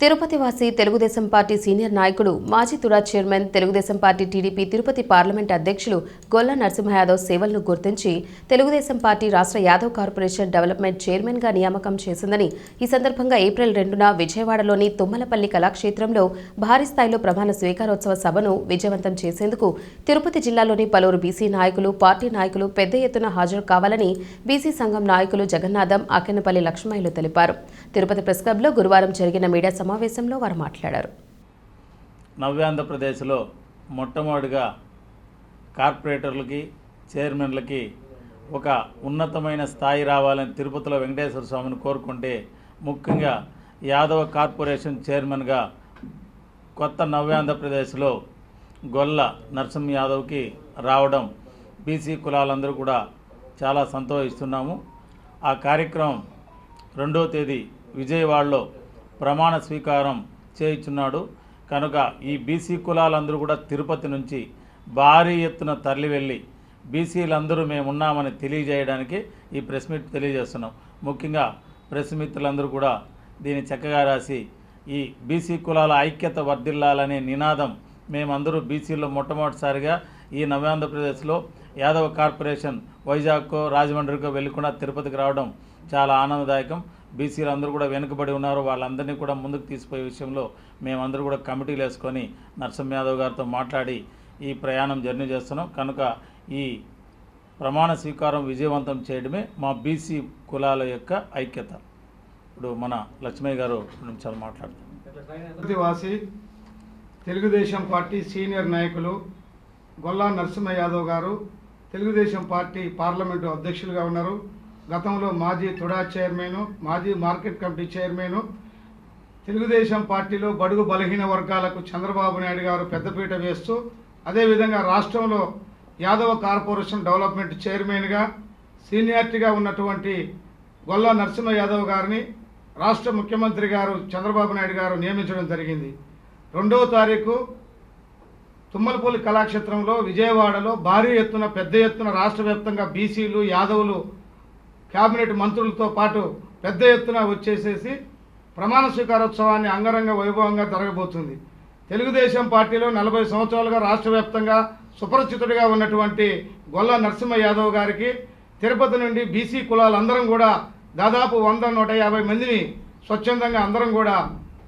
తిరుపతి వాసి Telugu Desam party senior నాయకుడు మాజీ TUDA chairman Telugu Desam party TDP Tirupati parliament అధ్యక్షులు గొల్ల నరసింహ యాదవ్ సేవలను గుర్తించి తెలుగుదేశం పార్టీ రాష్ట్ర యాదవ్ కార్పొరేషన్ డెవలప్మెంట్ చైర్మన్ గా నియామకం చేసిందని ఈ సందర్భంగా ఏప్రిల్ 2న విజయవాడలోని తుమ్మలపల్లి కళాక్షేత్రంలో భారీ స్థాయిలో ప్రమాణ స్వీకారోత్సవ సభను విజయవంతం చేసేందుకు తిరుపతి జిల్లాలోని పలువురు బీసీ నాయకులు పార్టీ నాయకులు పెద్ద ఎత్తున హాజరు కావాలని బీసీ సంఘం నాయకులు జగన్నాథం అకెన్నపల్లి లక్ష్మయ్యలు తెలిపారు. తిరుపతి ప్రెస్ క్లబ్లో గురువారం జరిగిన మీడియా సమావేశంలో వారు మాట్లాడారు. నవ్యాంధ్రప్రదేశ్లో మొట్టమొదటిగా కార్పొరేటర్లకి చైర్మన్లకి ఒక ఉన్నతమైన స్థాయి రావాలని తిరుపతిలో వెంకటేశ్వర స్వామిని కోరుకుంటే ముఖ్యంగా యాదవ కార్పొరేషన్ చైర్మన్గా కొత్త నవ్యాంధ్రప్రదేశ్లో గొల్ల నరసింహ యాదవ్కి రావడం బీసీ కులాలందరూ కూడా చాలా సంతోషిస్తున్నాము. ఆ కార్యక్రమం 2వ తేదీ విజయవాడలో ప్రమాణ స్వీకారం చేయించున్నాడు. కనుక ఈ బీసీ కులాలందరూ కూడా తిరుపతి నుంచి భారీ ఎత్తున తరలి వెళ్ళి బీసీలందరూ మేమున్నామని తెలియజేయడానికి ఈ ప్రెస్ మీట్ తెలియజేస్తున్నాం. ముఖ్యంగా ప్రెస్ మిత్రులందరూ కూడా దీన్ని చక్కగా రాసి ఈ బీసీ కులాల ఐక్యత వర్ధిల్లాలనే నినాదం మేమందరూ బీసీలో మొట్టమొదటిసారిగా ఈ నవ్యాంధ్రప్రదేశ్లో యాదవ కార్పొరేషన్ వైజాగ్కో రాజమండ్రికో వెళ్ళకుండా తిరుపతికి రావడం చాలా ఆనందదాయకం. బీసీలు అందరూ కూడా వెనుకబడి ఉన్నారు, వాళ్ళందరినీ కూడా ముందుకు తీసుకుపోయే విషయంలో మేమందరూ కూడా కమిటీలు వేసుకొని నరసింహ యాదవ్ గారితో మాట్లాడి ఈ ప్రయాణం జర్నీ చేస్తున్నాం. కనుక ఈ ప్రమాణ స్వీకారం విజయవంతం చేయడమే మా బీసీ కులాల యొక్క ఐక్యత. ఇప్పుడు మన లక్ష్మయ్య గారు నిమిషాలు మాట్లాడుతారు. వాసి తెలుగుదేశం పార్టీ సీనియర్ నాయకులు గొల్లా నరసింహ యాదవ్ గారు తెలుగుదేశం పార్టీ పార్లమెంటు అధ్యక్షులుగా ఉన్నారు. గతంలో మాజీ తుడా చైర్మన్, మాజీ మార్కెట్ కమిటీ చైర్మన్, తెలుగుదేశం పార్టీలో బడుగు బలహీన వర్గాలకు చంద్రబాబు నాయుడు గారు పెద్దపీట వేస్తూ అదేవిధంగా రాష్ట్రంలో యాదవ కార్పొరేషన్ డెవలప్మెంట్ చైర్మన్గా సీనియారిటీగా ఉన్నటువంటి గొల్లా నరసింహ యాదవ్ గారిని రాష్ట్ర ముఖ్యమంత్రి గారు చంద్రబాబు నాయుడు గారు నియమించడం జరిగింది. 2వ తారీఖు తుమ్మలపల్లి కళాక్షేత్రంలో విజయవాడలో భారీ ఎత్తున పెద్ద ఎత్తున రాష్ట్ర వ్యాప్తంగా బీసీలు యాదవులు కేబినెట్ మంత్రులతో పాటు పెద్ద ఎత్తున వచ్చేసేసి ప్రమాణ స్వీకారోత్సవాన్ని అంగరంగ వైభవంగా జరగబోతుంది. తెలుగుదేశం పార్టీలో 40 సంవత్సరాలుగా రాష్ట్ర వ్యాప్తంగా సుపరిచితుడిగా ఉన్నటువంటి గొల్ల నరసింహ యాదవ్ గారికి తిరుపతి నుండి బీసీ కులాలందరం కూడా దాదాపు 100-150 మందిని స్వచ్ఛందంగా అందరం కూడా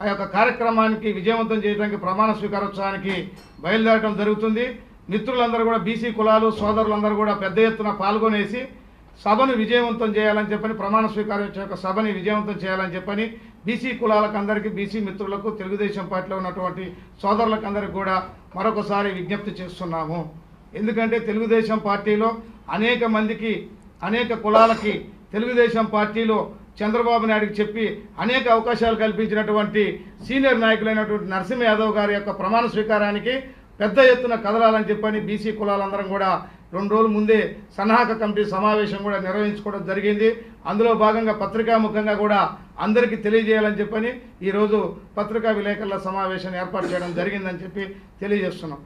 ఆ యొక్క కార్యక్రమానికి విజయవంతం చేయడానికి ప్రమాణ స్వీకారోత్సవానికి బయలుదేరడం జరుగుతుంది. మిత్రులందరూ కూడా బీసీ కులాలు సోదరులందరూ కూడా పెద్ద ఎత్తున పాల్గొనేసి సభను విజయవంతం చేయాలని చెప్పని ప్రమాణ స్వీకారం యొక్క సభని విజయవంతం చేయాలని చెప్పని బీసీ కులాలకు అందరికీ బీసీ మిత్రులకు తెలుగుదేశం పార్టీలో ఉన్నటువంటి సోదరులకు అందరికీ కూడా మరొకసారి విజ్ఞప్తి చేస్తున్నాము. ఎందుకంటే తెలుగుదేశం పార్టీలో అనేక మందికి అనేక కులాలకి తెలుగుదేశం పార్టీలో చంద్రబాబు నాయుడుకి చెప్పి అనేక అవకాశాలు కల్పించినటువంటి సీనియర్ నాయకులైనటువంటి నరసింహ యాదవ్ గారి యొక్క ప్రమాణ స్వీకారానికి పెద్ద ఎత్తున కదలాలని చెప్పని బీసీ కులాలందరం కూడా 2 రోజుల ముందే సన్నాహక కమిటీ సమావేశం కూడా నిర్వహించుకోవడం జరిగింది. అందులో భాగంగా పత్రికాముఖంగా కూడా అందరికీ తెలియజేయాలని చెప్పని ఈరోజు పత్రికా విలేకరుల సమావేశాన్ని ఏర్పాటు చేయడం జరిగిందని చెప్పి తెలియజేస్తున్నాం.